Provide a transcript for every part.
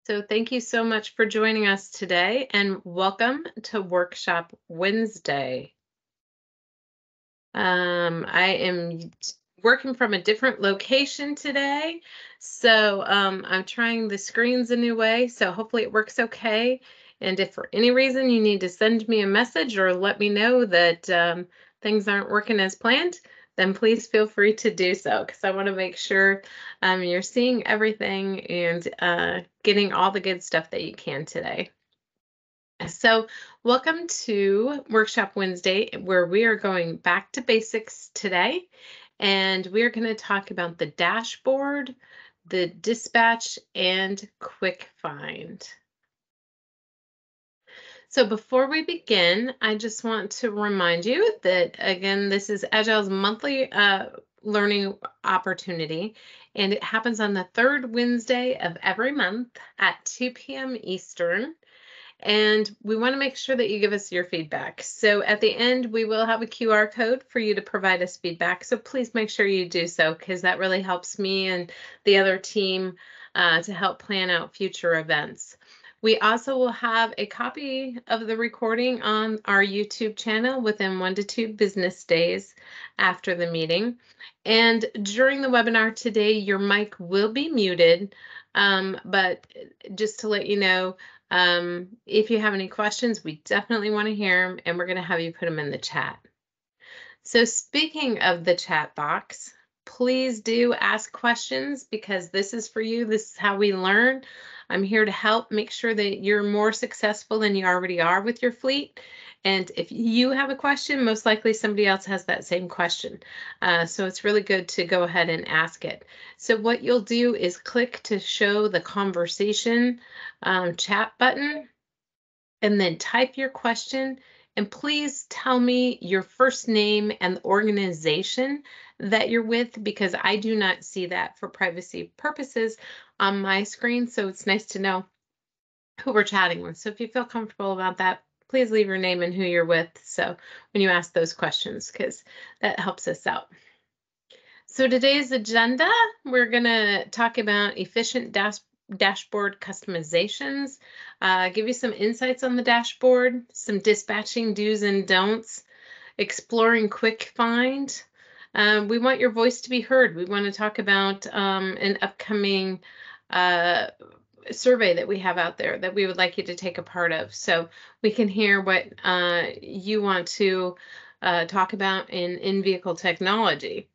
So thank you so much for joining us today and welcome to Workshop Wednesday. I am working from a different location today, so I'm trying the screens a new way, so hopefully it works okay. And if for any reason you need to send me a message or let me know that things aren't working as planned, then please feel free to do so, because I want to make sure you're seeing everything and getting all the good stuff that you can today. So, welcome to Workshop Wednesday, where we are going back to basics today. And we are going to talk about the dashboard, the dispatch, and quick find. So before we begin, I just want to remind you that, again, this is Agile's monthly learning opportunity, and it happens on the third Wednesday of every month at 2 p.m. Eastern. And we want to make sure that you give us your feedback. So at the end, we will have a QR code for you to provide us feedback. So please make sure you do so, because that really helps me and the other team to help plan out future events. We also will have a copy of the recording on our YouTube channel within 1 to 2 business days after the meeting. And during the webinar today, your mic will be muted, but just to let you know, if you have any questions, we definitely want to hear them, and we're going to have you put them in the chat. So speaking of the chat box, please do ask questions, because this is for you. This is how we learn. I'm here to help make sure that you're more successful than you already are with your fleet. And if you have a question, most likely somebody else has that same question. So it's really good to go ahead and ask it. So what you'll do is click to show the conversation chat button, and then type your question. And please tell me your first name and the organization that you're with, because I do not see that for privacy purposes on my screen. So it's nice to know who we're chatting with. So if you feel comfortable about that, please leave your name and who you're with, so when you ask those questions, because that helps us out. So today's agenda, we're going to talk about efficient dashboard customizations, give you some insights on the dashboard, some dispatching do's and don'ts, exploring quick find. We want your voice to be heard. We want to talk about an upcoming survey that we have out there that we would like you to take a part of, so we can hear what you want to talk in in-vehicle technology.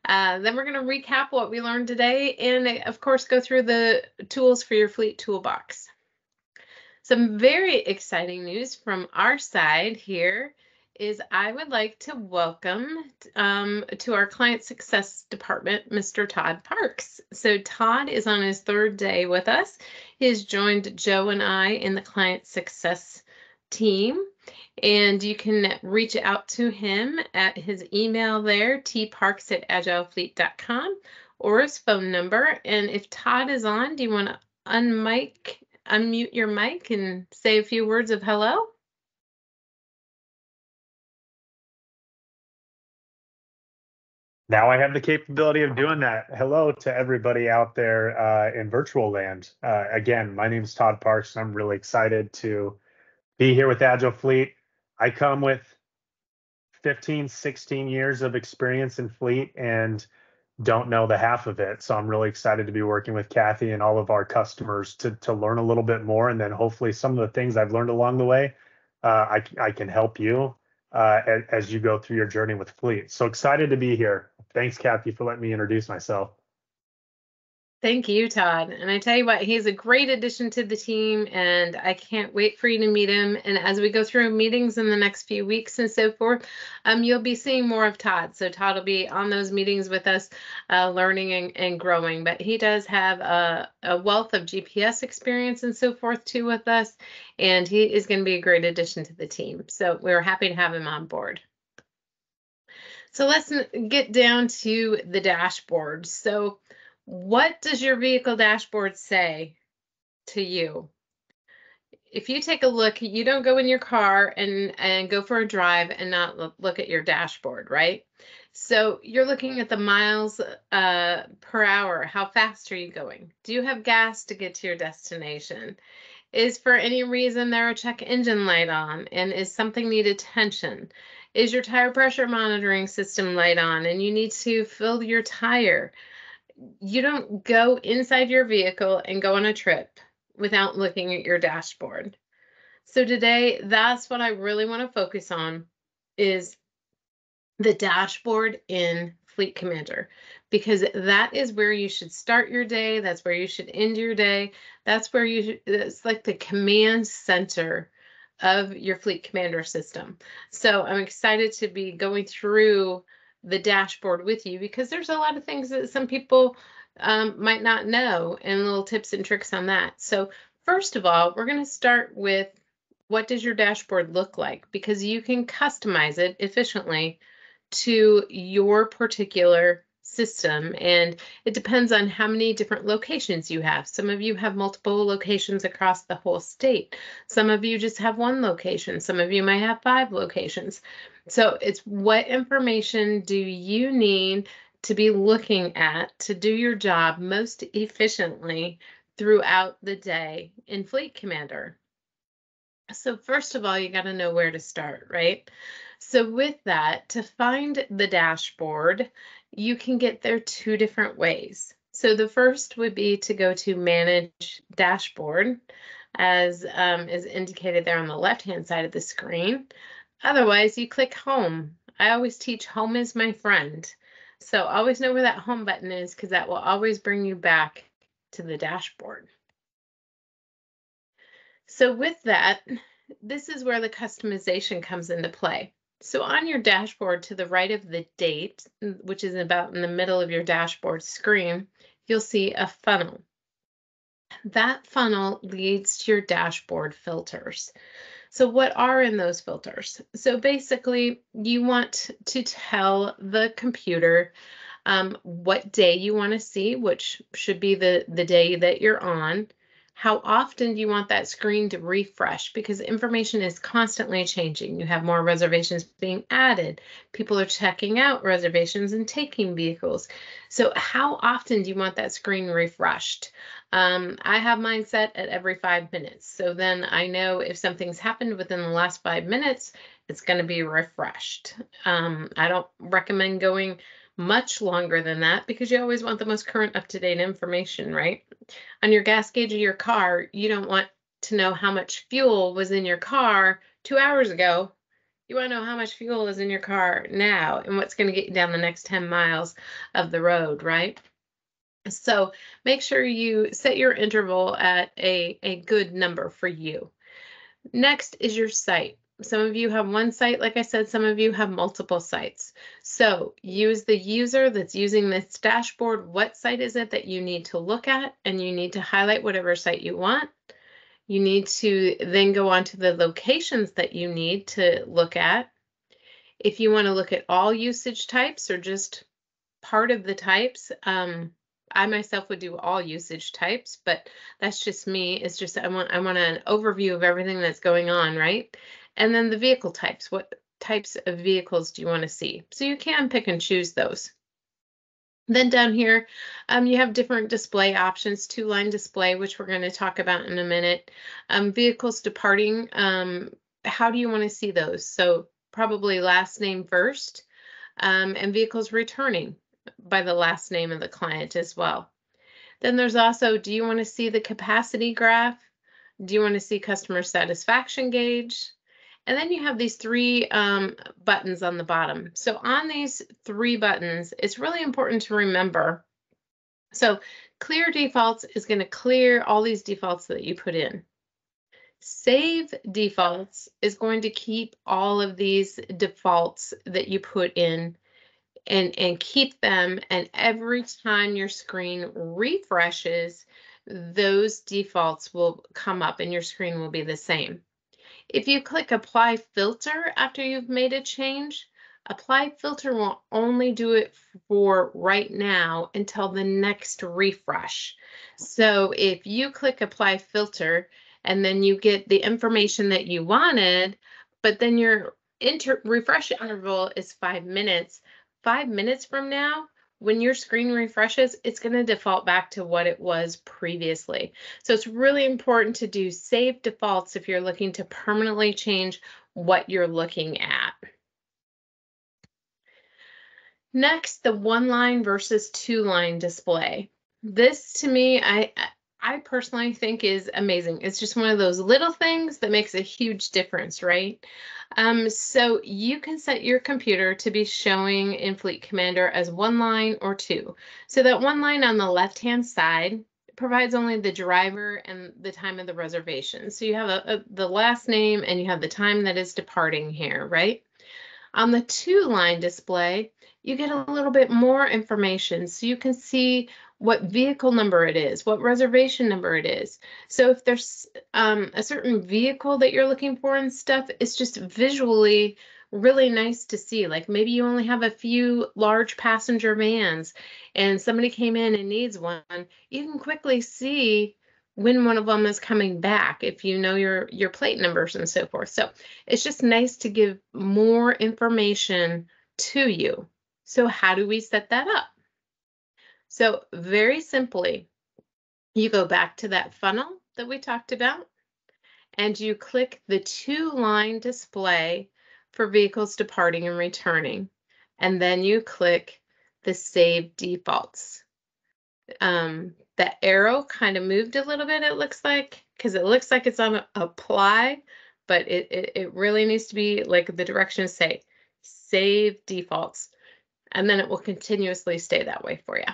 Then we're going to recap what we learned today, and of course go through the tools for your fleet toolbox. Some very exciting news from our side here is I would like to welcome to our client success department, Mr. Todd Parks. So Todd is on his third day with us. He's joined Joe and I in the client success team. And you can reach out to him at his email there, tparks@agilefleet.com, or his phone number. And if Todd is on, do you want to unmute your mic and say a few words of hello? Now I have the capability of doing that. Hello to everybody out there in virtual land. Again, my name is Todd Parks, and I'm really excited to be here with Agile Fleet. I come with 15, 16 years of experience in fleet and don't know the half of it. So I'm really excited to be working with Kathy and all of our customers to learn a little bit more. And then hopefully some of the things I've learned along the way, I can help you as you go through your journey with fleet. So excited to be here. Thanks, Kathy, for letting me introduce myself. Thank you, Todd. And I tell you what, he's a great addition to the team, and I can't wait for you to meet him. And as we go through meetings in the next few weeks and so forth, you'll be seeing more of Todd. So Todd will be on those meetings with us, learning and growing. But he does have a wealth of GPS experience and so forth too with us, and he is going to be a great addition to the team. So we're happy to have him on board. So let's get down to the dashboard. So what does your vehicle dashboard say to you? If you take a look, you don't go in your car and go for a drive and not look at your dashboard, right? So you're looking at the miles per hour. How fast are you going? Do you have gas to get to your destination? Is for any reason there a check engine light on, and is something need attention? Is your tire pressure monitoring system light on and you need to fill your tire? You don't go inside your vehicle and go on a trip without looking at your dashboard. So today, that's what I really want to focus on, is the dashboard in Fleet Commander, because that is where you should start your day. That's where you should end your day. That's where it's like the command center of your Fleet Commander system. So I'm excited to be going through the dashboard with you, because there's a lot of things that some people might not know, and little tips and tricks on that. So first of all, we're going to start with, what does your dashboard look like? Because you can customize it efficiently to your particular system, and it depends on how many different locations you have. Some of you have multiple locations across the whole state. Some of you just have one location. Some of you might have 5 locations. So it's, what information do you need to be looking at to do your job most efficiently throughout the day in Fleet Commander? So first of all, you got to know where to start, right? So with that, to find the dashboard, you can get there 2 different ways. So the first would be to go to Manage Dashboard, as is indicated there on the left-hand side of the screen. Otherwise, you click Home. I always teach Home is my friend. So always know where that Home button is, because that will always bring you back to the dashboard. So with that, this is where the customization comes into play. So on your dashboard, to the right of the date, which is about in the middle of your dashboard screen, you'll see a funnel. That funnel leads to your dashboard filters. So what are in those filters? So basically, you want to tell the computer what day you want to see, which should be the day that you're on. How often do you want that screen to refresh? Because information is constantly changing. You have more reservations being added. People are checking out reservations and taking vehicles. So how often do you want that screen refreshed? I have mine set at every 5 minutes. So then I know if something's happened within the last 5 minutes, it's going to be refreshed. I don't recommend going much longer than that, because you always want the most current, up-to-date information, right? On your gas gauge of your car, you don't want to know how much fuel was in your car 2 hours ago. You want to know how much fuel is in your car now and what's going to get you down the next 10 miles of the road, right? So make sure you set your interval at a good number for you. Next is your site. Some of you have one site, like I said, some of you have multiple sites. So use the user that's using this dashboard. What site is it that you need to look at? And you need to highlight whatever site you want. You need to then go on to the locations that you need to look at. If you want to look at all usage types or just part of the types, I myself would do all usage types, but that's just me. It's just I want an overview of everything that's going on, right? And then the vehicle types. What types of vehicles do you want to see? So you can pick and choose those. Then down here, you have different display options, 2-line display, which we're going to talk about in a minute. Vehicles departing, how do you want to see those? So probably last name first, and vehicles returning by the last name of the client as well. Then there's also, do you want to see the capacity graph? Do you want to see customer satisfaction gauge? And then you have these 3 buttons on the bottom. So on these 3 buttons, it's really important to remember. So clear defaults is going to clear all these defaults that you put in. Save defaults is going to keep all of these defaults that you put in and keep them, and every time your screen refreshes, those defaults will come up and your screen will be the same. If you click Apply Filter after you've made a change, Apply Filter will only do it for right now until the next refresh. So if you click Apply Filter and then you get the information that you wanted, but then your refresh interval is 5 minutes, 5 minutes from now, when your screen refreshes, it's going to default back to what it was previously. So it's really important to do save defaults if you're looking to permanently change what you're looking at. Next, the 1-line versus 2-line display. This to me, I personally think is amazing. It's just one of those little things that makes a huge difference, right? So you can set your computer to be showing in Fleet Commander as 1-line or 2. So that 1-line on the left-hand side provides only the driver and the time of the reservation. So you have the last name and you have the time that is departing here, right? On the 2-line display, you get a little bit more information. So you can see what vehicle number it is, what reservation number it is. So if there's a certain vehicle that you're looking for and stuff, it's just visually really nice to see. Like maybe you only have a few large passenger vans and somebody came in and needs one. You can quickly see when one of them is coming back if you know your plate numbers and so forth. So it's just nice to give more information to you. So how do we set that up? So very simply, you go back to that funnel that we talked about and you click the 2-line display for vehicles departing and returning. And then you click the save defaults. That arrow kind of moved a little bit, it looks like, because it looks like it's on apply, but it really needs to be like the directions say save defaults, and then it will continuously stay that way for you.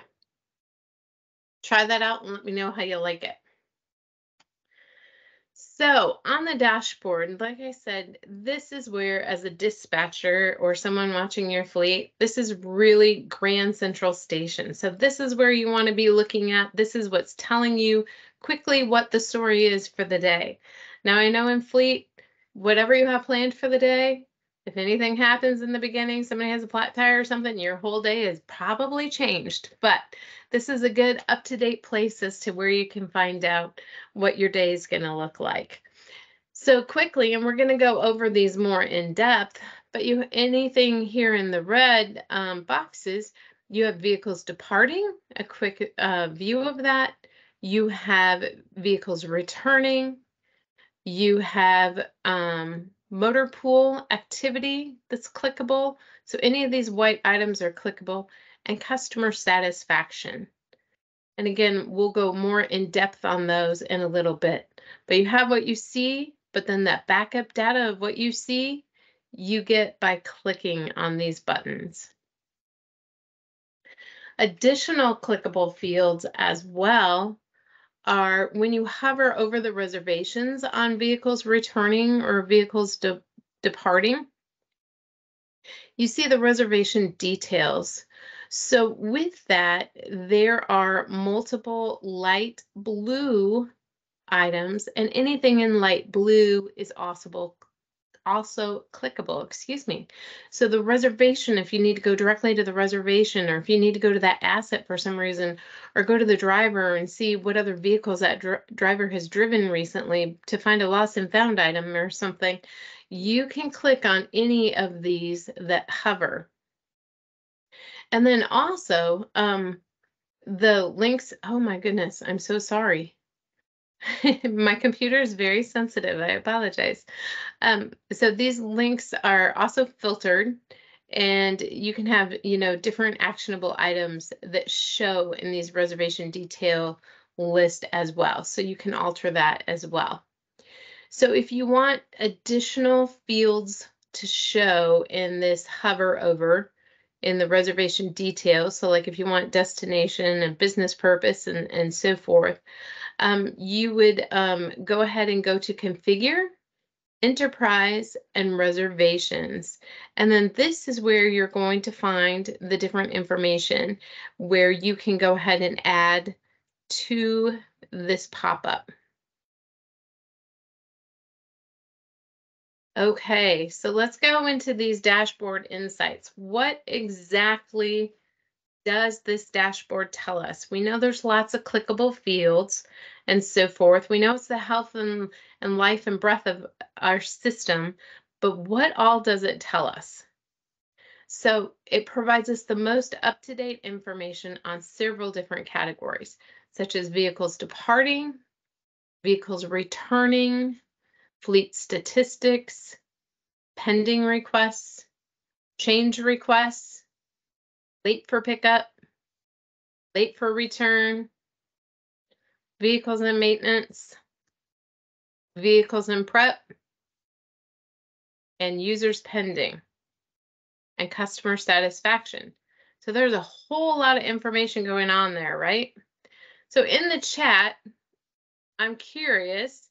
Try that out and let me know how you like it. So on the dashboard, like I said, this is where, as a dispatcher or someone watching your fleet, this is really Grand Central Station. So this is where you want to be looking at. This is what's telling you quickly what the story is for the day. Now, I know in fleet, whatever you have planned for the day, if anything happens in the beginning, somebody has a flat tire or something, your whole day is probably changed. But this is a good up-to-date place as to where you can find out what your day is going to look like. So quickly, and we're going to go over these more in depth, but anything here in the red boxes, you have vehicles departing, a quick view of that. You have vehicles returning. You have motor pool activity that's clickable. So any of these white items are clickable, and customer satisfaction. And again, we'll go more in depth on those in a little bit. But you have what you see, but then that backup data of what you see, you get by clicking on these buttons. Additional clickable fields as well are when you hover over the reservations on vehicles returning or vehicles departing, you see the reservation details. So with that, there are multiple light blue items, and anything in light blue is also clickable, excuse me. So the reservation, if you need to go directly to the reservation, or if you need to go to that asset for some reason, or go to the driver and see what other vehicles that driver has driven recently to find a lost and found item or something, you can click on any of these that hover. And then also the links, oh my goodness, I'm so sorry. My computer is very sensitive. I apologize. So these links are also filtered, and you can have, different actionable items that show in these reservation detail list as well. So you can alter that as well. So if you want additional fields to show in this hover over in the reservation details, so like if you want destination and business purpose and so forth, you would go ahead and go to Configure, Enterprise, and Reservations. And then this is where you're going to find the different information where you can go ahead and add to this pop-up. Okay, so let's go into these dashboard insights. What exactly does this dashboard tell us? We know there's lots of clickable fields and so forth. We know it's the health and life and breath of our system, but what all does it tell us? So it provides us the most up-to-date information on several different categories, such as vehicles departing, vehicles returning, fleet statistics, pending requests, change requests, late for pickup, late for return, vehicles in maintenance, vehicles in prep, and users pending, and customer satisfaction. So there's a whole lot of information going on there, right? So in the chat, I'm curious,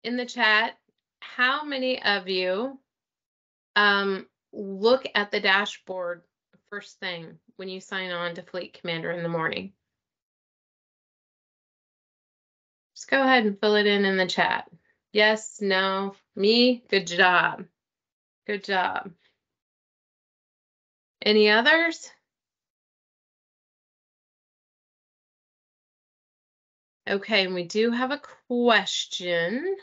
in the chat, how many of you look at the dashboard first thing when you sign on to Fleet Commander in the morning? Just go ahead and fill it in the chat. Yes, no, me, good job. Good job. Any others? Okay, and we do have a question.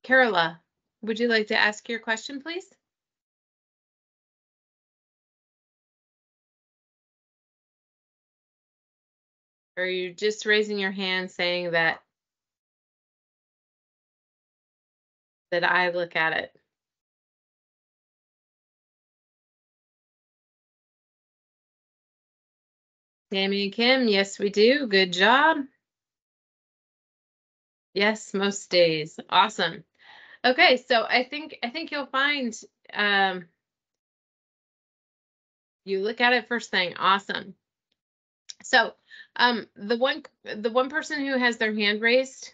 Carola, would you like to ask your question, please? Or are you just raising your hand saying that I look at it? Tammy and Kim, yes, we do. Good job. Yes, most days. Awesome. Okay, so I think you'll find you look at it first thing. Awesome. So the one person who has their hand raised,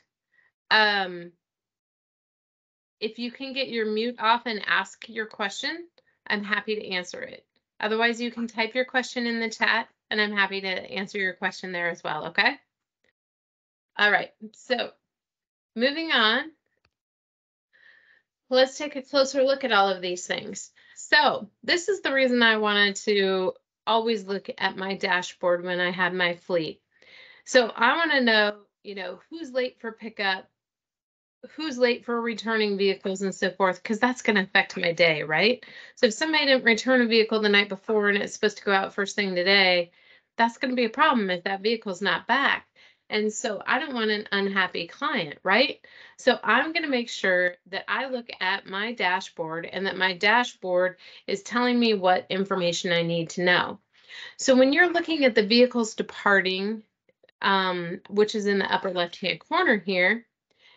if you can get your mute off and ask your question, I'm happy to answer it. Otherwise, you can type your question in the chat and I'm happy to answer your question there as well, okay? All right, so moving on, let's take a closer look at all of these things. So this is the reason I wanted to always look at my dashboard when I have my fleet. So I want to know, who's late for pickup, who's late for returning vehicles and so forth, because that's going to affect my day, right? So if somebody didn't return a vehicle the night before and it's supposed to go out first thing today, that's going to be a problem if that vehicle's not back. And so I don't want an unhappy client, right? So I'm going to make sure that I look at my dashboard and that my dashboard is telling me what information I need to know. So when you're looking at the vehicles departing, which is in the upper left-hand corner here,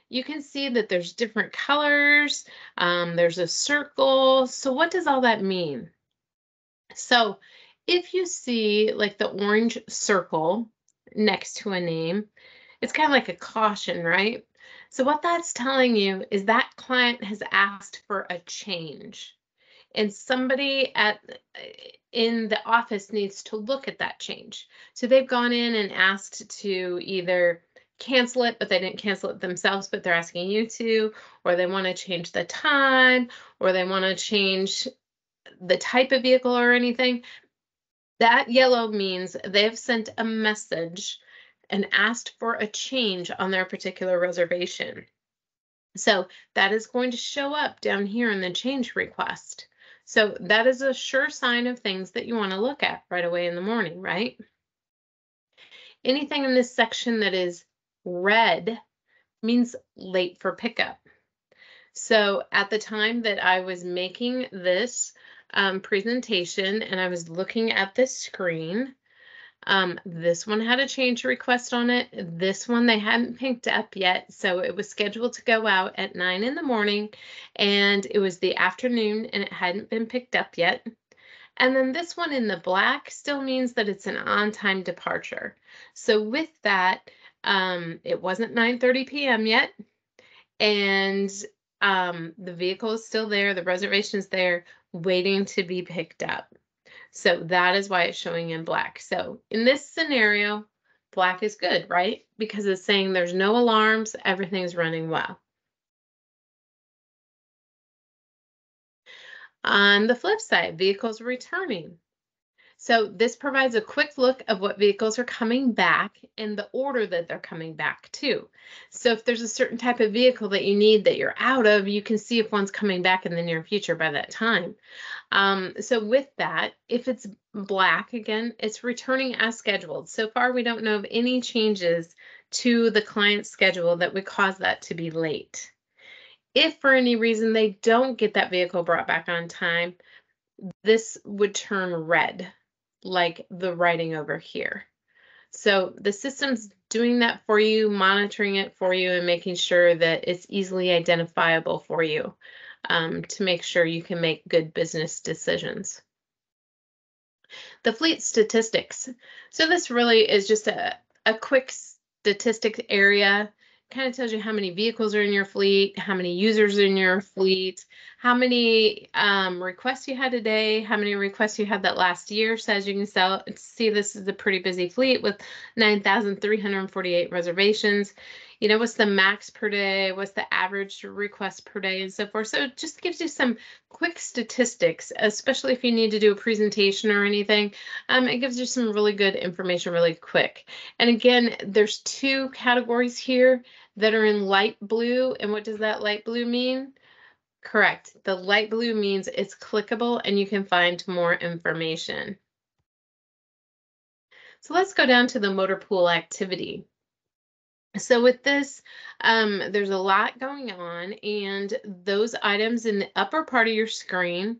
you can see that there's different colors. There's a circle. So what does all that mean? So if you see like the orange circle next to a name, it's kind of like a caution, right? So what that's telling you is that client has asked for a change, and somebody in the office needs to look at that change. So they've gone in and asked to either cancel it, but they didn't cancel it themselves, but they're asking you to, or they want to change the time, or they want to change the type of vehicle or anything. That yellow means they've sent a message and asked for a change on their particular reservation. So that is going to show up down here in the change request. So that is a sure sign of things that you want to look at right away in the morning, right? Anything in this section that is red means late for pickup. So at the time that I was making this presentation and I was looking at this screen, this one had a change request on it. This one they hadn't picked up yet. So it was scheduled to go out at 9 in the morning and it was the afternoon and it hadn't been picked up yet. And then this one in the black still means that it's an on-time departure. So with that, it wasn't 9:30 p.m. yet. And the vehicle is still there. The reservation is there waiting to be picked up. So that is why it's showing in black. So in this scenario, black is good, right? Because it's saying there's no alarms, everything's running well. On the flip side, vehicles returning. So this provides a quick look of what vehicles are coming back and the order that they're coming back to. So if there's a certain type of vehicle that you need that you're out of, you can see if one's coming back in the near future by that time. So with that, if it's black, again, it's returning as scheduled. So far, we don't know of any changes to the client's schedule that would cause that to be late. If for any reason they don't get that vehicle brought back on time, this would turn red, like the writing over here. So the system's doing that for you, monitoring it for you, and making sure that it's easily identifiable for you to make sure you can make good business decisions. The fleet statistics. So this really is just a quick statistic area. Kind of tells you how many vehicles are in your fleet, how many users in your fleet, how many requests you had a day, how many requests you had that last year. So as you can see, this is a pretty busy fleet with 9,348 reservations. You know, what's the max per day, what's the average request per day, and so forth. So it just gives you some quick statistics, especially if you need to do a presentation or anything. It gives you some really good information really quick. And again, there's two categories here that are in light blue. And what does that light blue mean? Correct. The light blue means it's clickable and you can find more information. So let's go down to the motor pool activity. So with this, there's a lot going on, and those items in the upper part of your screen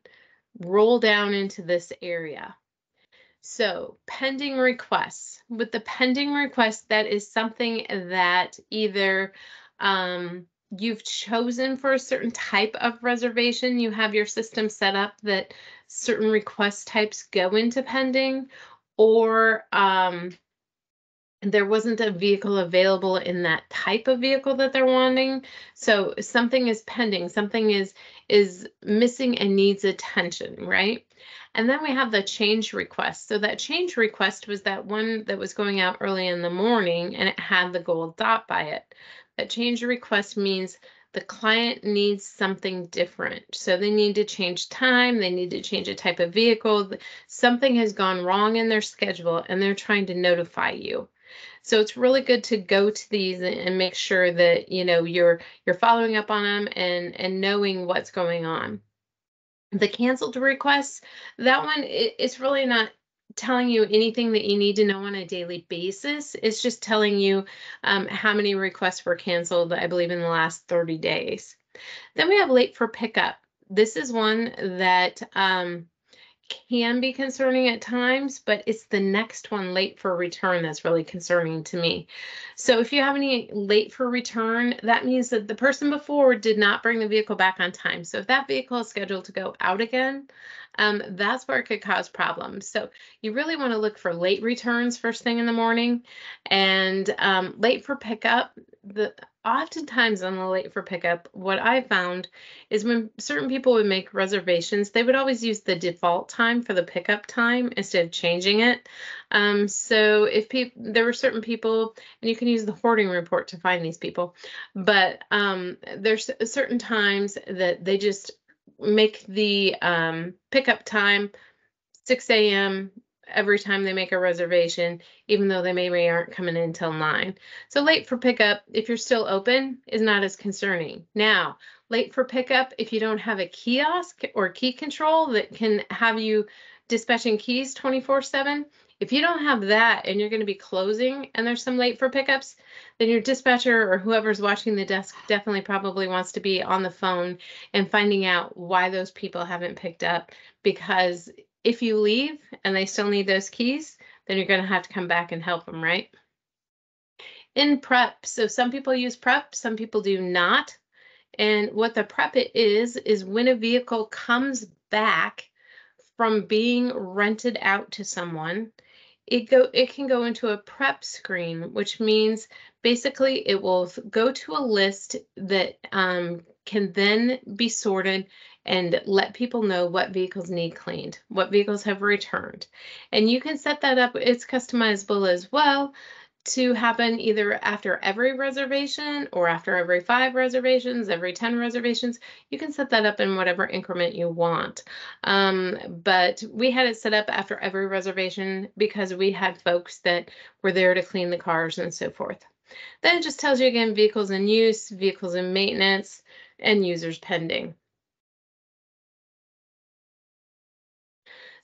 roll down into this area. So pending requests. With the pending request, that is something that either you've chosen for a certain type of reservation. You have your system set up that certain request types go into pending, or there wasn't a vehicle available in that type of vehicle that they're wanting. So something is pending, something is missing and needs attention, right? And then we have the change request. So that change request was that one that was going out early in the morning and it had the gold dot by it. That change request means the client needs something different. So they need to change time, they need to change a type of vehicle. Something has gone wrong in their schedule and they're trying to notify you. So it's really good to go to these and make sure that you're following up on them and knowing what's going on. The canceled requests, that one, it's really not telling you anything that you need to know on a daily basis. It's just telling you how many requests were canceled, I believe, in the last 30 days. Then we have late for pickup. This is one that can be concerning at times, but it's the next one, late for return, that's really concerning to me. So if you have any late for return, that means that the person before did not bring the vehicle back on time. So if that vehicle is scheduled to go out again, that's where it could cause problems. So you really want to look for late returns first thing in the morning, and late for pickup. Oftentimes on the late for pickup, what I found is when certain people would make reservations, they would always use the default time for the pickup time instead of changing it. So if there were certain people, and you can use the hoarding report to find these people, but there's certain times that they just make the pickup time 6 a.m. every time they make a reservation, even though they maybe aren't coming in until 9. So late for pickup, if you're still open, is not as concerning. Now, late for pickup, if you don't have a kiosk or key control that can have you dispatching keys 24/7, if you don't have that and you're going to be closing and there's some late for pickups, then your dispatcher or whoever's watching the desk definitely probably wants to be on the phone and finding out why those people haven't picked up, because if you leave and they still need those keys, then you're going to have to come back and help them, right? In prep, so some people use prep, some people do not. And what the prep is when a vehicle comes back from being rented out to someone, it can go into a prep screen, which means basically it will go to a list that can then be sorted and let people know what vehicles need cleaned, what vehicles have returned. And you can set that up. It's customizable as well to happen either after every reservation or after every 5 reservations, every 10 reservations. You can set that up in whatever increment you want. But we had it set up after every reservation because we had folks that were there to clean the cars and so forth. Then it just tells you again, vehicles in use, vehicles in maintenance, and users pending.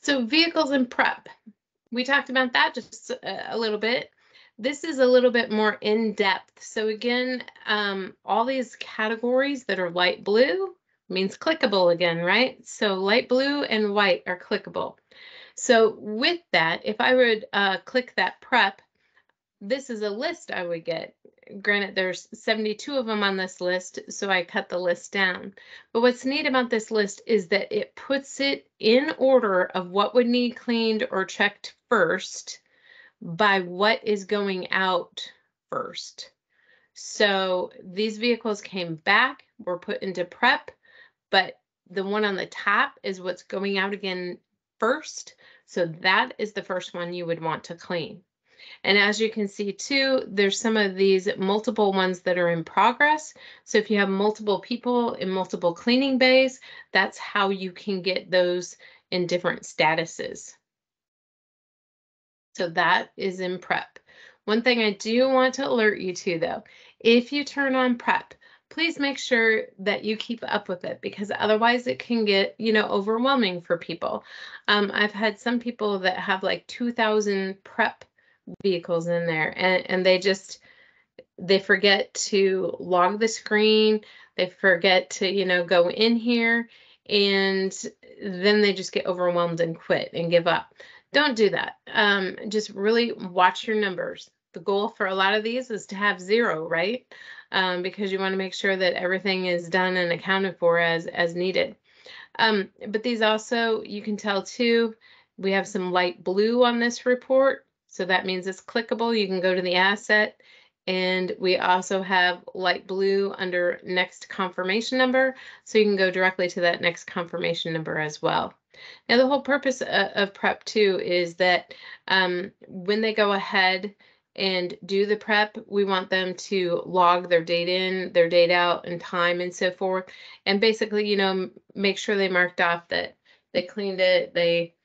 So vehicles in prep. We talked about that just a little bit. This is a little bit more in depth. So again, all these categories that are light blue means clickable again, right? So light blue and white are clickable. So with that, if I would click that prep, this is a list I would get. Granted, there's 72 of them on this list, so I cut the list down. But what's neat about this list is that it puts it in order of what would need cleaned or checked first by what is going out first. So these vehicles came back, were put into prep, but the one on the top is what's going out again first. So that is the first one you would want to clean. And as you can see too, there's some of these multiple ones that are in progress. So if you have multiple people in multiple cleaning bays, that's how you can get those in different statuses. So that is in prep. One thing I do want to alert you to though, if you turn on prep, please make sure that you keep up with it because otherwise it can get, overwhelming for people. I've had some people that have like 2,000 prep vehicles in there and they forget to log the screen, they forget to go in here, and then they just get overwhelmed and quit and give up. Don't do that. Just really watch your numbers. The goal for a lot of these is to have 0, right? Because you want to make sure that everything is done and accounted for as needed. But these also, you can tell too, we have some light blue on this report. So that means it's clickable. You can go to the asset, and we also have light blue under next confirmation number. So you can go directly to that next confirmation number as well. Now, the whole purpose of prep too is that when they go ahead and do the prep, we want them to log their date in, their date out, and time and so forth. And basically, make sure they marked off that they cleaned it, they,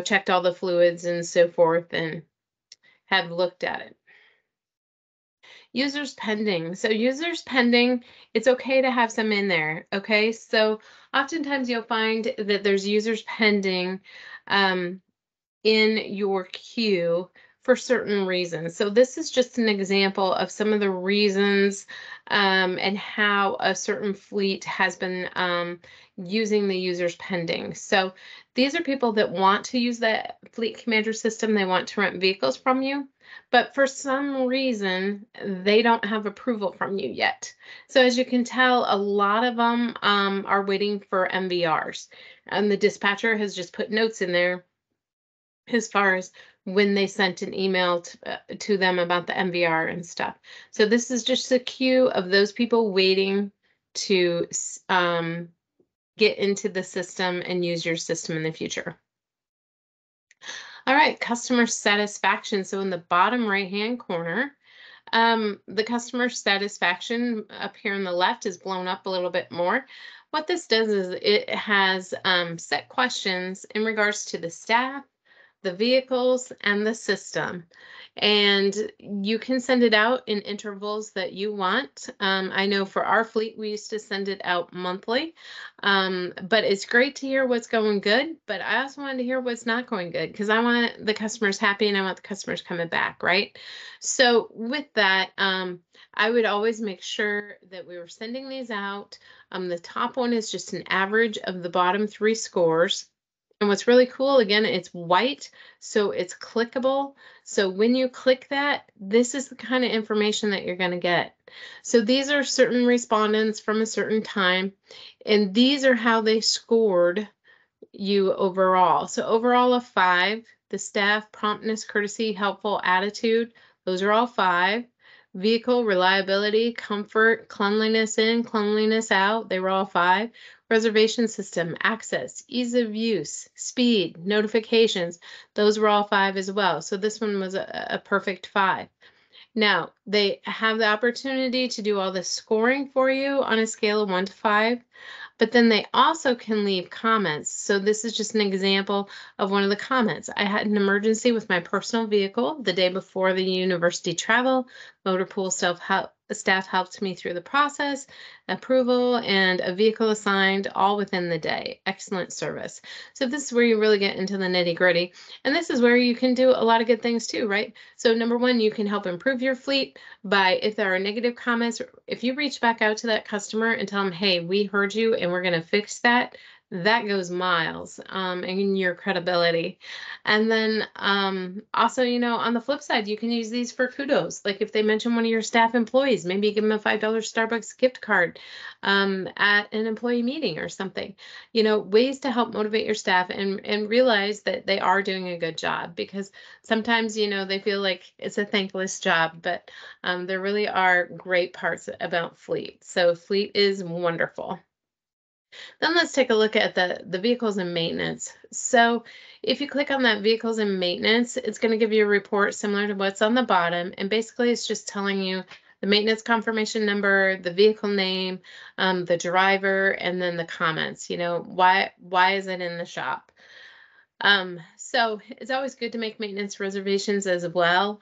checked all the fluids and so forth, and have looked at it. Users pending. So users pending, it's okay to have some in there. Okay. So oftentimes you'll find that there's users pending in your queue for certain reasons. So this is just an example of some of the reasons and how a certain fleet has been using the users pending. So these are people that want to use that Fleet Commander system. They want to rent vehicles from you, but for some reason, they don't have approval from you yet. So as you can tell, a lot of them are waiting for MVRs, and the dispatcher has just put notes in there as far as when they sent an email to them about the MVR and stuff. So this is just a queue of those people waiting to get into the system and use your system in the future. All right, customer satisfaction. So in the bottom right-hand corner, the customer satisfaction up here on the left is blown up a little bit more. What this does is it has set questions in regards to the staff, the vehicles, and the system. And you can send it out in intervals that you want. I know for our fleet, we used to send it out monthly, but it's great to hear what's going good, but I also wanted to hear what's not going good because I want the customers happy and I want the customers coming back, right? So with that, I would always make sure that we were sending these out. The top one is just an average of the bottom 3 scores. And what's really cool, again, it's white, so it's clickable. So when you click that, this is the kind of information that you're going to get. So these are certain respondents from a certain time, and these are how they scored you overall. So overall a 5, the staff, promptness, courtesy, helpful, attitude, those are all 5. Vehicle, reliability, comfort, cleanliness in, cleanliness out, they were all 5. Reservation system, access, ease of use, speed, notifications, those were all 5 as well. So this one was a perfect 5. Now, they have the opportunity to do all the scoring for you on a scale of 1 to 5, but then they also can leave comments. So this is just an example of one of the comments. I had an emergency with my personal vehicle the day before the university travel. Motor pool staff helped me through the process, approval, and a vehicle assigned all within the day. Excellent service. So this is where you really get into the nitty-gritty. And this is where you can do a lot of good things too, right? So number one, you can help improve your fleet by, if there are negative comments, if you reach back out to that customer and tell them, hey, we heard you and we're going to fix that, that goes miles in your credibility. And then also, on the flip side, you can use these for kudos. Like if they mention one of your staff employees, maybe you give them a $5 Starbucks gift card at an employee meeting or something. Ways to help motivate your staff and realize that they are doing a good job, because sometimes, they feel like it's a thankless job, but there really are great parts about Fleet. So Fleet is wonderful. Then let's take a look at the vehicles and maintenance. So if you click on that vehicles and maintenance, it's going to give you a report similar to what's on the bottom. And basically it's just telling you the maintenance confirmation number, the vehicle name, the driver, and then the comments. Why is it in the shop? So it's always good to make maintenance reservations as well,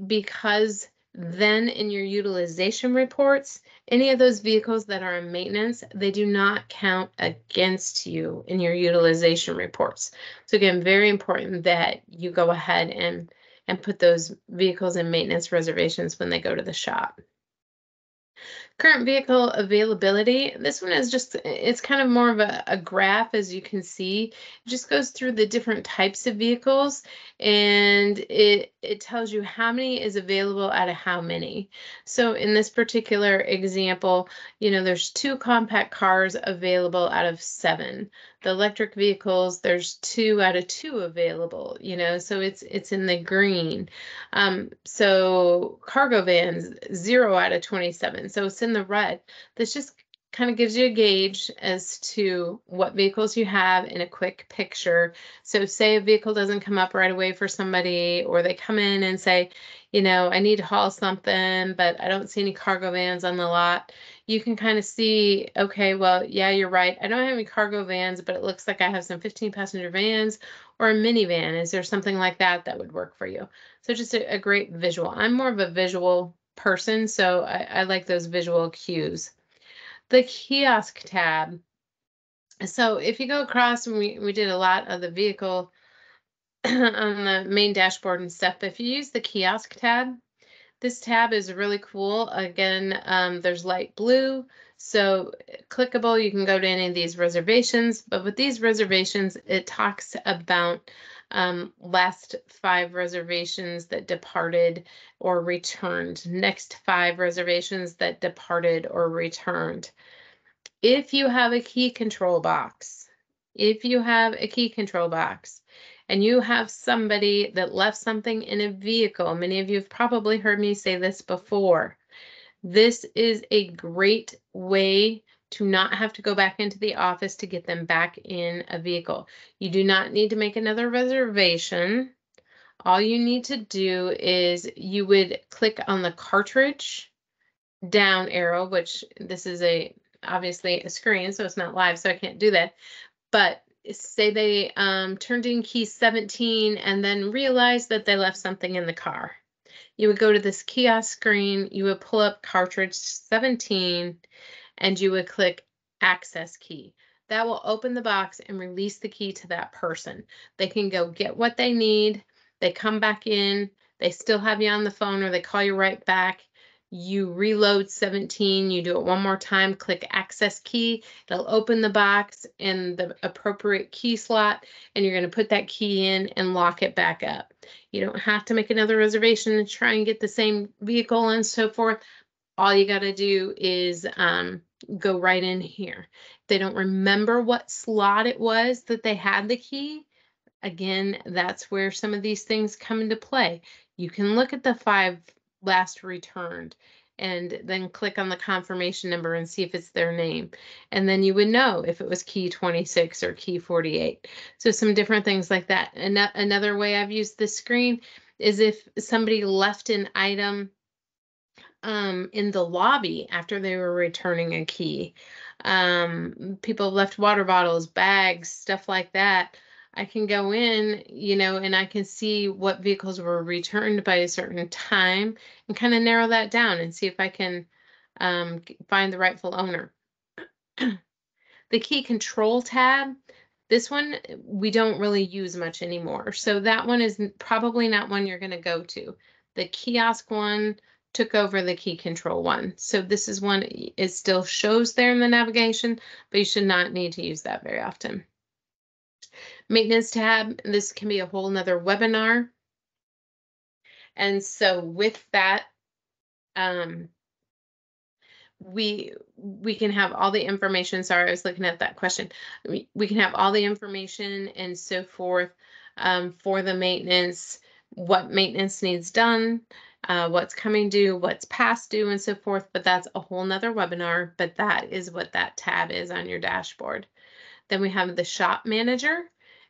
because then in your utilization reports, any of those vehicles that are in maintenance, they do not count against you in your utilization reports. So again, very important that you go ahead and put those vehicles in maintenance reservations when they go to the shop. Current vehicle availability. This one is it's kind of more of a graph, as you can see. It just goes through the different types of vehicles, and it tells you how many is available out of how many. So in this particular example, there's 2 compact cars available out of 7. The electric vehicles, there's 2 out of 2 available, so it's in the green. So cargo vans, 0 out of 27. So it's in the red. This just kind of gives you a gauge as to what vehicles you have in a quick picture. So say a vehicle doesn't come up right away for somebody, or they come in and say, I need to haul something, but I don't see any cargo vans on the lot. You can kind of see, okay, well, yeah, you're right. I don't have any cargo vans, but it looks like I have some 15-passenger vans or a minivan. Is there something like that would work for you? So just a great visual. I'm more of a visual person, so I like those visual cues. The kiosk tab. So if you go across, and we did a lot of the vehicle on the main dashboard and stuff, but if you use the kiosk tab, this tab is really cool. Again, there's light blue, so clickable. You can go to any of these reservations, but with these reservations, it talks about last 5 reservations that departed or returned, next 5 reservations that departed or returned. If you have a key control box, and you have somebody that left something in a vehicle, many of you have probably heard me say this before. This is a great way to not have to go back into the office to get them back in a vehicle. You do not need to make another reservation. All you need to do is you would click on the cartridge down arrow, which this is obviously a screen, so it's not live, so I can't do that. But say they turned in key 17 and then realized that they left something in the car. You would go to this kiosk screen, you would pull up cartridge 17, and you would click access key. That will open the box and release the key to that person. They can go get what they need. They come back in, they still have you on the phone, or they call you right back. You reload 17, you do it one more time, click access key, it'll open the box in the appropriate key slot, and you're going to put that key in and lock it back up. You don't have to make another reservation and try and get the same vehicle and so forth. All you got to do is go right in here. If they don't remember what slot it was that they had the key, again, that's where some of these things come into play. You can look at the 5 last returned and then click on the confirmation number and see if it's their name. And then you would know if it was key 26 or key 48. So some different things like that. And another way I've used this screen is if somebody left an item in the lobby after they were returning a key. People left water bottles, bags, stuff like that. I can go in, and I can see what vehicles were returned by a certain time and kind of narrow that down and see if I can find the rightful owner. The key control tab, this one we don't really use much anymore. So that one is probably not one you're going to go to. The kiosk one took over the key control one. So this is one, it still shows there in the navigation, but you should not need to use that very often. Maintenance tab, this can be a whole nother webinar. And so with that, we can have all the information. Sorry, I was looking at that question. We can have all the information and so forth for the maintenance, what maintenance needs done, what's coming due, what's past due, and so forth. But that's a whole nother webinar, but that is what that tab is on your dashboard. Then we have the shop manager.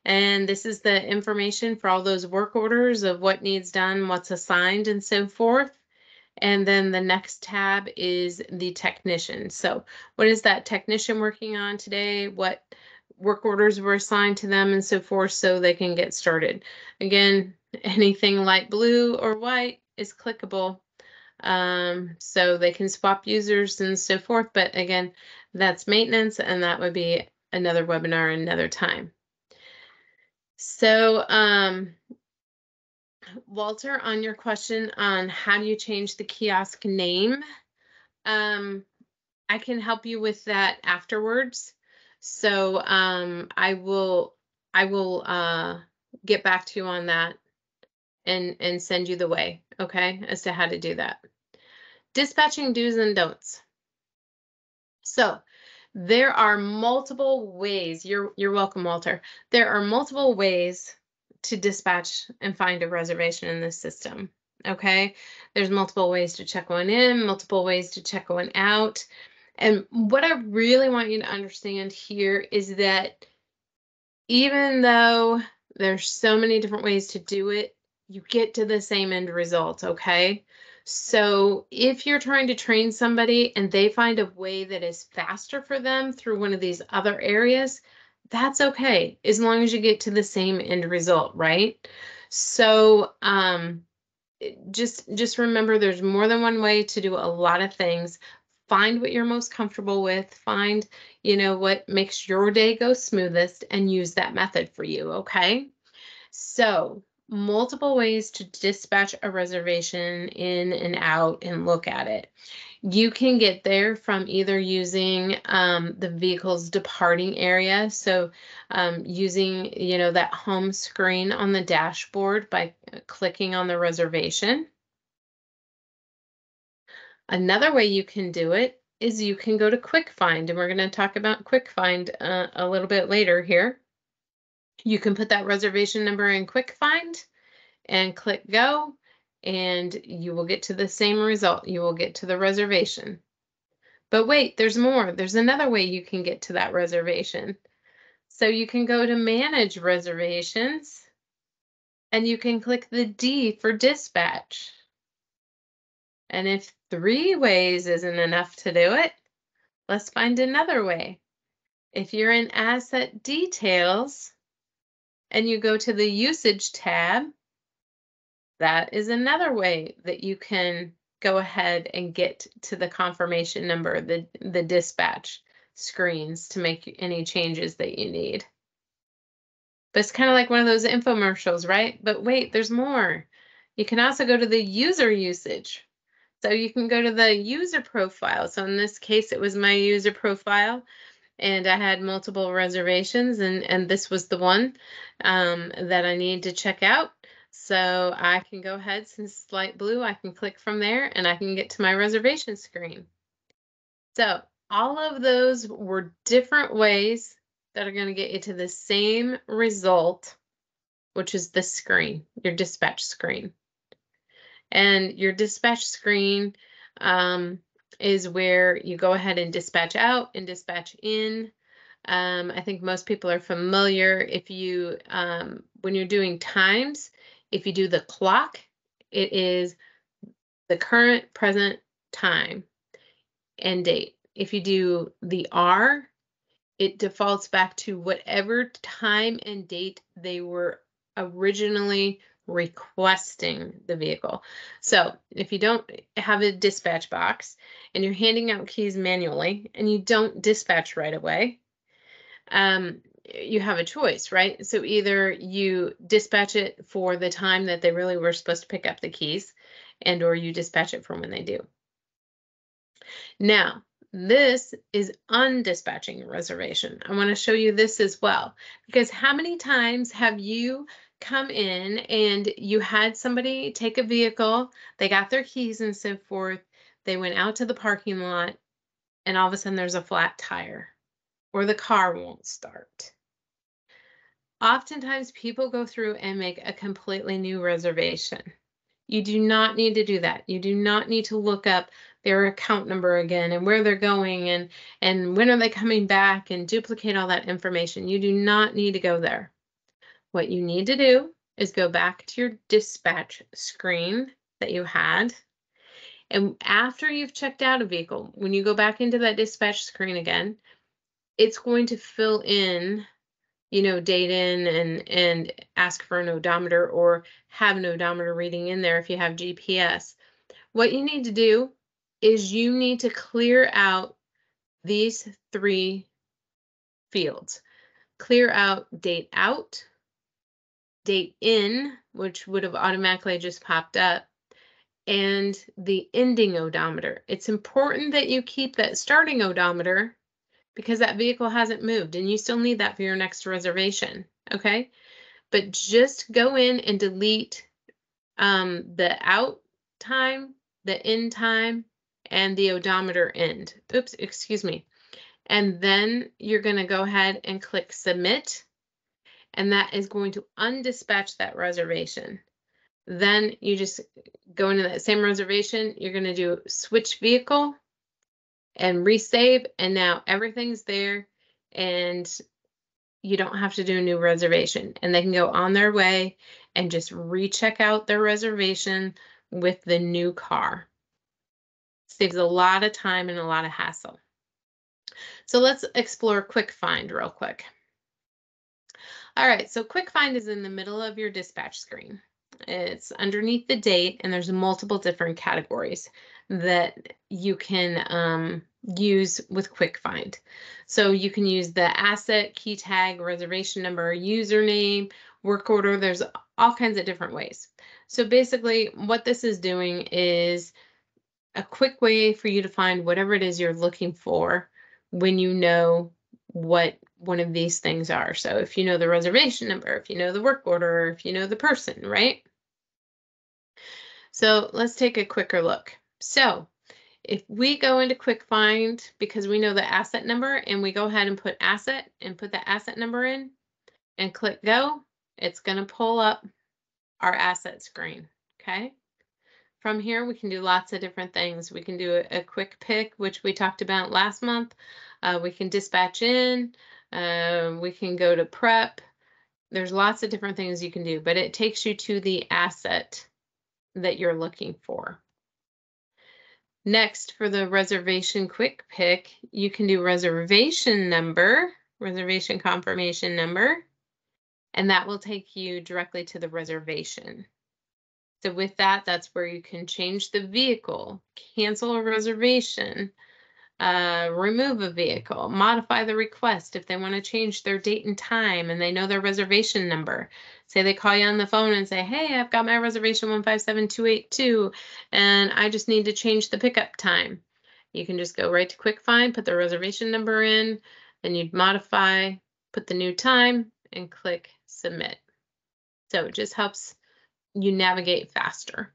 And this is the information for all those work orders of what needs done, what's assigned, and so forth. And then the next tab is the technician. So what is that technician working on today? What work orders were assigned to them and so forth, so they can get started. Again, anything light blue or white is clickable. So they can swap users and so forth. But again, that's maintenance, and that would be another webinar another time. So, Walter, on your question on how do you change the kiosk name, I can help you with that afterwards. So I will get back to you on that and send you the way, okay, as to how to do that. Dispatching do's and don'ts. So there are multiple ways. You're welcome, Walter. There are multiple ways to dispatch and find a reservation in this system. Okay, there's multiple ways to check one in, multiple ways to check one out. And what I really want you to understand here is that even though there's so many different ways to do it, you get to the same end result, okay? So if you're trying to train somebody and they find a way that is faster for them through one of these other areas, that's okay, as long as you get to the same end result, right? So just remember there's more than one way to do a lot of things. Find what you're most comfortable with, find, what makes your day go smoothest, and use that method for you, okay? So multiple ways to dispatch a reservation in and out and look at it. You can get there from either using the vehicle's departing area. So using, that home screen on the dashboard by clicking on the reservation. Another way you can do it is you can go to Quick Find, and we're going to talk about Quick Find a little bit later here. You can put that reservation number in Quick Find and click go, and you will get to the same result. You will get to the reservation. But wait, there's more. There's another way you can get to that reservation. So you can go to Manage Reservations, and you can click the D for Dispatch. And if 3 ways isn't enough to do it, let's find another way. If you're in Asset Details and you go to the Usage tab, that is another way that you can go ahead and get to the confirmation number, the dispatch screens to make any changes that you need. But it's kind of like one of those infomercials, right? But wait, there's more. You can also go to the user usage. So you can go to the user profile. So in this case, it was my user profile, and I had multiple reservations, and this was the one that I need to check out. So I can go ahead, since it's light blue, I can click from there and I can get to my reservation screen. So all of those were different ways that are going to get you to the same result, which is the screen, your dispatch screen. And your dispatch screen, is where you go ahead and dispatch out and dispatch in. I think most people are familiar. If you, when you're doing times, if you do the clock, it is the current present time and date. If you do the R, it defaults back to whatever time and date they were originally requesting the vehicle. So if you don't have a dispatch box and you're handing out keys manually and you don't dispatch right away, you have a choice, right? So either you dispatch it for the time that they really were supposed to pick up the keys, and or you dispatch it for when they do. Now, this is undispatching reservation. I want to show you this as well, because how many times have you come in and you had somebody take a vehicle, they got their keys and so forth, they went out to the parking lot, and all of a sudden there's a flat tire or the car won't start. Oftentimes people go through and make a completely new reservation. You do not need to do that. You do not need to look up their account number again and where they're going and when are they coming back and duplicate all that information. You do not need to go there. What you need to do is go back to your dispatch screen that you had. And after you've checked out a vehicle, when you go back into that dispatch screen again, it's going to fill in, you know, date in and ask for an odometer or have an odometer reading in there if you have GPS. What you need to do is you need to clear out these 3 fields. Clear out, date in, which would have automatically just popped up, and the ending odometer. It's important that you keep that starting odometer because that vehicle hasn't moved and you still need that for your next reservation, okay? But just go in and delete the out time, the in time, and the odometer end. Oops, excuse me. And then you're going to go ahead and click submit, and that is going to undispatch that reservation. Then you just go into that same reservation. You're going to do switch vehicle and resave, and now everything's there and you don't have to do a new reservation, and they can go on their way and just recheck out their reservation with the new car. Saves a lot of time and a lot of hassle. So let's explore Quick Find real quick. All right, so Quick Find is in the middle of your dispatch screen. It's underneath the date, and there's multiple different categories that you can use with Quick Find. So you can use the asset, key tag, reservation number, username, work order. There's all kinds of different ways. So basically what this is doing is a quick way for you to find whatever it is you're looking for when you know what one of these things are. So if you know the reservation number, if you know the work order, if you know the person, right? So let's take a quicker look. So if we go into Quick Find, because we know the asset number, and we go ahead and put asset and put the asset number in and click go, it's going to pull up our asset screen. Okay. From here, we can do lots of different things. We can do a quick pick, which we talked about last month. We can dispatch in. We can go to prep. There's lots of different things you can do, but it takes you to the asset that you're looking for. Next, for the reservation quick pick, you can do reservation number, reservation confirmation number, and that will take you directly to the reservation. So with that, that's where you can change the vehicle, cancel a reservation, remove a vehicle, modify the request if they want to change their date and time and they know their reservation number. Say they call you on the phone and say, hey, I've got my reservation 157282 and I just need to change the pickup time. You can just go right to Quick Find, put the reservation number in, then you'd modify, put the new time, and click submit. So it just helps you navigate faster.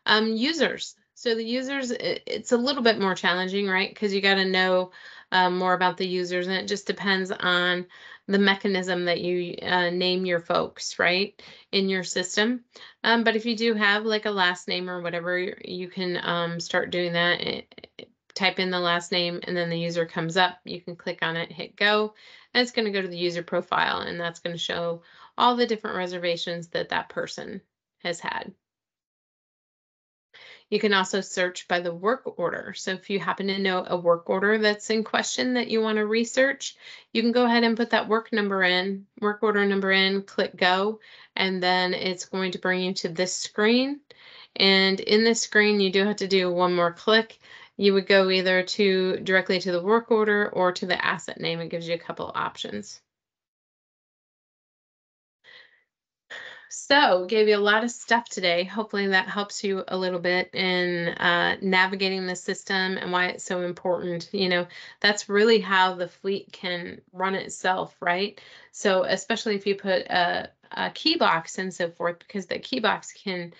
Users. So the users, it's a little bit more challenging, right? Because you got to know more about the users, and it just depends on the mechanism that you name your folks, right, in your system. But if you do have like a last name or whatever, you can start doing that. Type in the last name and then the user comes up. You can click on it, hit go, and it's going to go to the user profile, and that's going to show all the different reservations that that person has had. You can also search by the work order. So if you happen to know a work order that's in question that you want to research, you can go ahead and put that work order number in, click go, and then it's going to bring you to this screen. And in this screen, you do have to do one more click. You would go either directly to the work order or to the asset name. It gives you a couple options. So gave you a lot of stuff today. Hopefully that helps you a little bit in navigating the system and why it's so important. You know, that's really how the fleet can run itself, right? So especially if you put a key box and so forth, because the key box can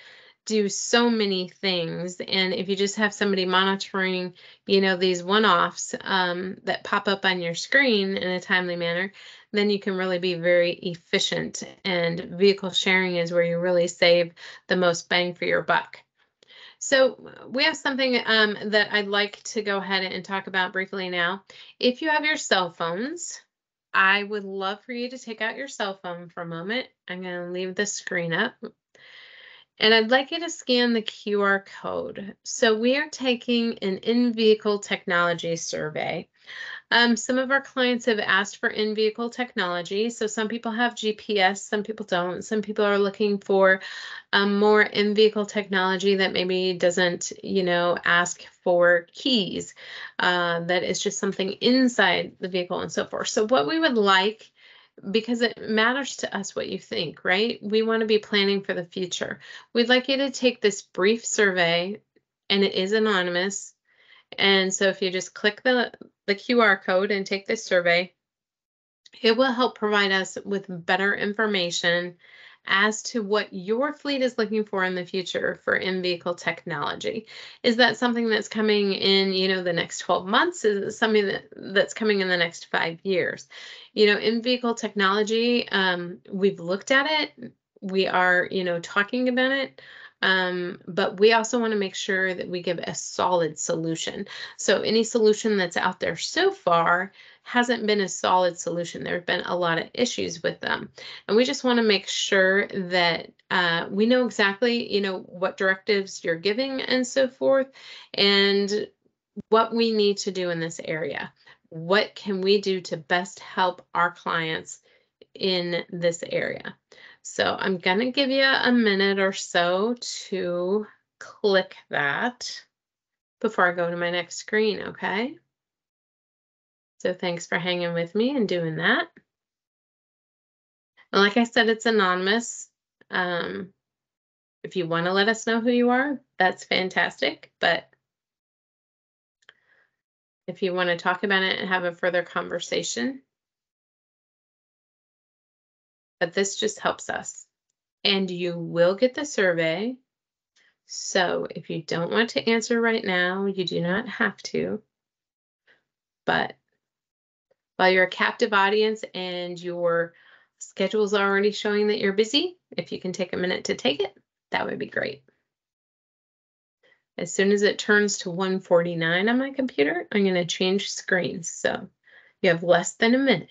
do so many things. And if you just have somebody monitoring, you know, these one-offs that pop up on your screen in a timely manner, then you can really be very efficient. And vehicle sharing is where you really save the most bang for your buck. So we have something that I'd like to go ahead and talk about briefly now. If you have your cell phones, I would love for you to take out your cell phone for a moment. I'm going to leave the screen up. And I'd like you to scan the QR code. So we are taking an in-vehicle technology survey. Some of our clients have asked for in-vehicle technology. So some people have GPS, some people don't. Some people are looking for more in-vehicle technology that maybe doesn't, you know, ask for keys, that is just something inside the vehicle and so forth. So what we would like, because it matters to us what you think, right? We want to be planning for the future. We'd like you to take this brief survey, and it is anonymous. And so if you just click the QR code and take this survey, it will help provide us with better information as to what your fleet is looking for in the future for in-vehicle technology. Is that something that's coming in, you know, the next 12 months? Is it something that's coming in the next 5 years? You know, in-vehicle technology, we've looked at it. We are, you know, talking about it. But we also want to make sure that we give a solid solution. So any solution that's out there so far hasn't been a solid solution. There have been a lot of issues with them. And we just want to make sure that we know exactly, you know, what directives you're giving and so forth, and what we need to do in this area. What can we do to best help our clients in this area? So I'm going to give you a minute or so to click that before I go to my next screen, okay? So thanks for hanging with me and doing that. And like I said, it's anonymous. If you want to let us know who you are, that's fantastic. But if you want to talk about it and have a further conversation, but this just helps us. And you will get the survey. So if you don't want to answer right now, you do not have to. But while you're a captive audience and your schedule is already showing that you're busy, if you can take a minute to take it, that would be great. As soon as it turns to 1:49 on my computer, I'm going to change screens. So you have less than a minute.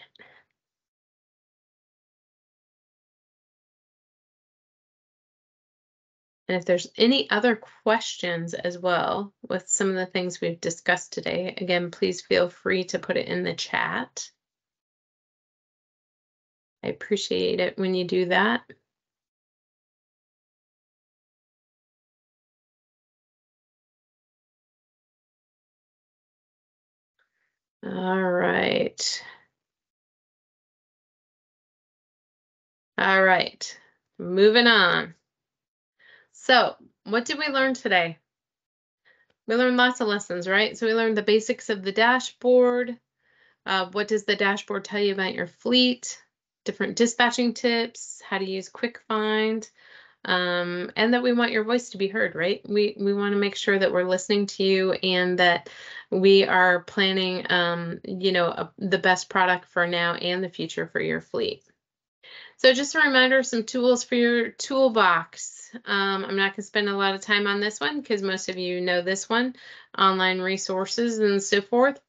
And if there's any other questions as well with some of the things we've discussed today, again, please feel free to put it in the chat. I appreciate it when you do that. All right. All right, moving on. So what did we learn today? We learned lots of lessons, right? So we learned the basics of the dashboard. What does the dashboard tell you about your fleet? Different dispatching tips, how to use Quick Find, and that we want your voice to be heard, right? We want to make sure that we're listening to you and that we are planning, the best product for now and the future for your fleet. So just a reminder, some tools for your toolbox. I'm not going to spend a lot of time on this one because most of you know this one, online resources and so forth.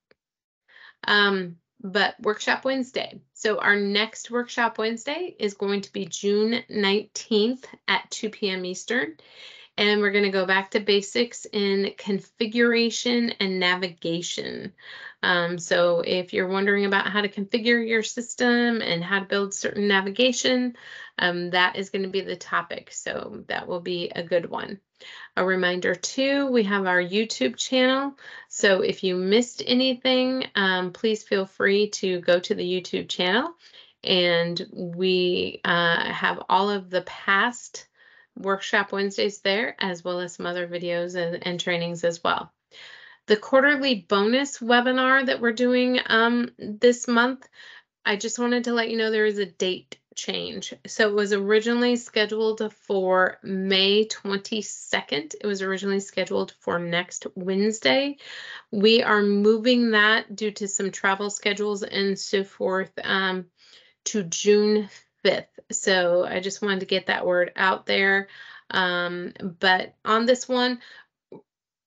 But Workshop Wednesday. So our next Workshop Wednesday is going to be June 19th at 2 p.m. Eastern. And we're going to go back to basics in configuration and navigation. So if you're wondering about how to configure your system and how to build certain navigation, that is going to be the topic. So that will be a good one. A reminder too, we have our YouTube channel. So if you missed anything, please feel free to go to the YouTube channel. And we have all of the past Workshop Wednesdays there, as well as some other videos and trainings as well. The quarterly bonus webinar that we're doing this month, I just wanted to let you know there is a date change. So it was originally scheduled for May 22nd. It was originally scheduled for next Wednesday. We are moving that due to some travel schedules and so forth to June 5th. So I just wanted to get that word out there. But on this one,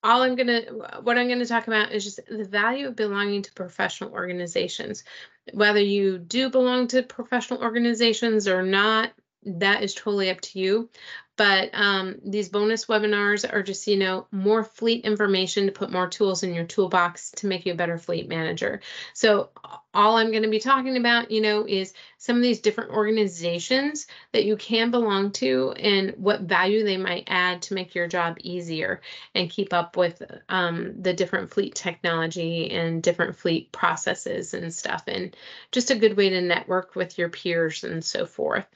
what I'm going to talk about is just the value of belonging to professional organizations. Whether you do belong to professional organizations or not, that is totally up to you. But these bonus webinars are just, more fleet information to put more tools in your toolbox to make you a better fleet manager. So all I'm going to be talking about, is some of these different organizations that you can belong to and what value they might add to make your job easier and keep up with the different fleet technology and different fleet processes and stuff, and just a good way to network with your peers and so forth.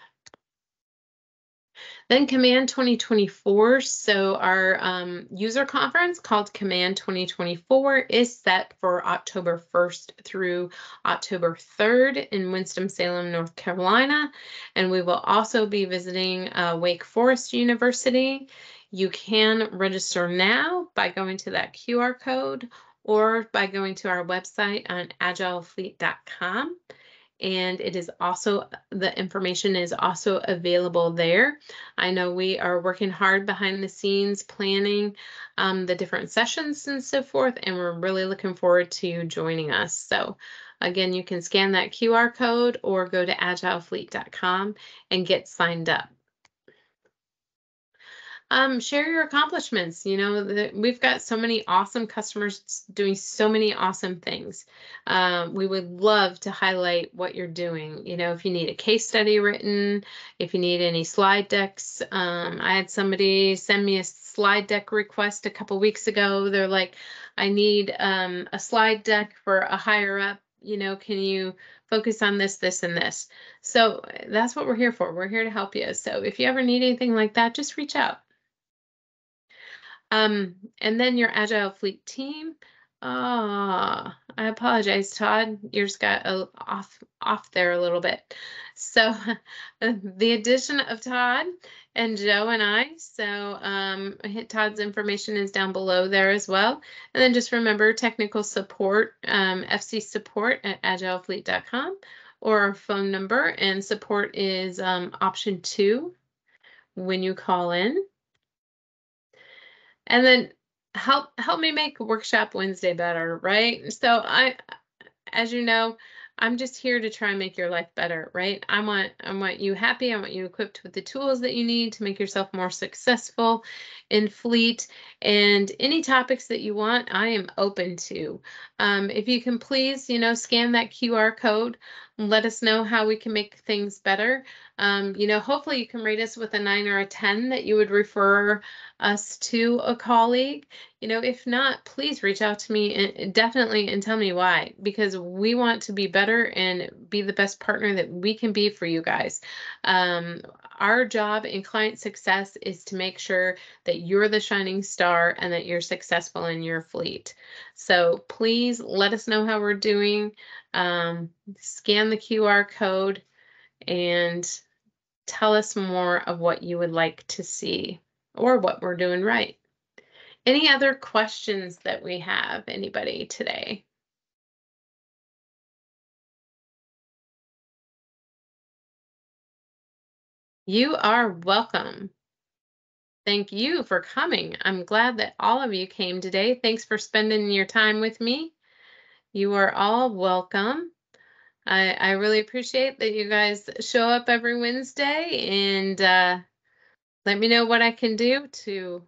Then Command 2024. So our user conference called Command 2024 is set for October 1st through October 3rd in Winston-Salem, North Carolina. And we will also be visiting Wake Forest University. You can register now by going to that QR code or by going to our website on agilefleet.com. And it is also, the information is also available there. I know we are working hard behind the scenes planning the different sessions and so forth, and we're really looking forward to joining us. So again, you can scan that QR code or go to agilefleet.com and get signed up. Share your accomplishments. We've got so many awesome customers doing so many awesome things. We would love to highlight what you're doing. If you need a case study written, if you need any slide decks. I had somebody send me a slide deck request a couple weeks ago. They're like, I need a slide deck for a higher up. Can you focus on this, this, and this? So that's what we're here for. We're here to help you. So if you ever need anything like that, just reach out. And then your Agile Fleet team. I apologize, Todd. Yours got off there a little bit. So the addition of Todd and Joe and I. So Todd's information is down below there as well. And then just remember technical support, FC support at agilefleet.com, or our phone number, and support is option 2 when you call in. And then help me make Workshop Wednesday better, right? So as you know, I'm just here to try and make your life better, right? I want you happy. I want you equipped with the tools that you need to make yourself more successful in fleet, and any topics that you want, I am open to. If you can please, scan that QR code and let us know how we can make things better. Hopefully you can rate us with a 9 or a 10 that you would refer us to a colleague. If not, please reach out to me and definitely and tell me why, because we want to be better and be the best partner that we can be for you guys. Our job in client success is to make sure that you're the shining star and that you're successful in your fleet. So please let us know how we're doing. Scan the QR code and tell us more of what you would like to see or what we're doing right. Any other questions that we have, anybody today? You are welcome. Thank you for coming. I'm glad that all of you came today. Thanks for spending your time with me. You are all welcome. I really appreciate that you guys show up every Wednesday, and let me know what I can do to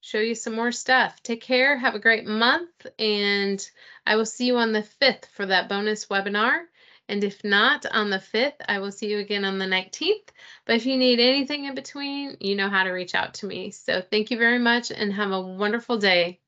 show you some more stuff. Take care. Have a great month, and I will see you on the 5th for that bonus webinar. And if not on the 5th, I will see you again on the 19th. But if you need anything in between, you know how to reach out to me. So thank you very much and have a wonderful day.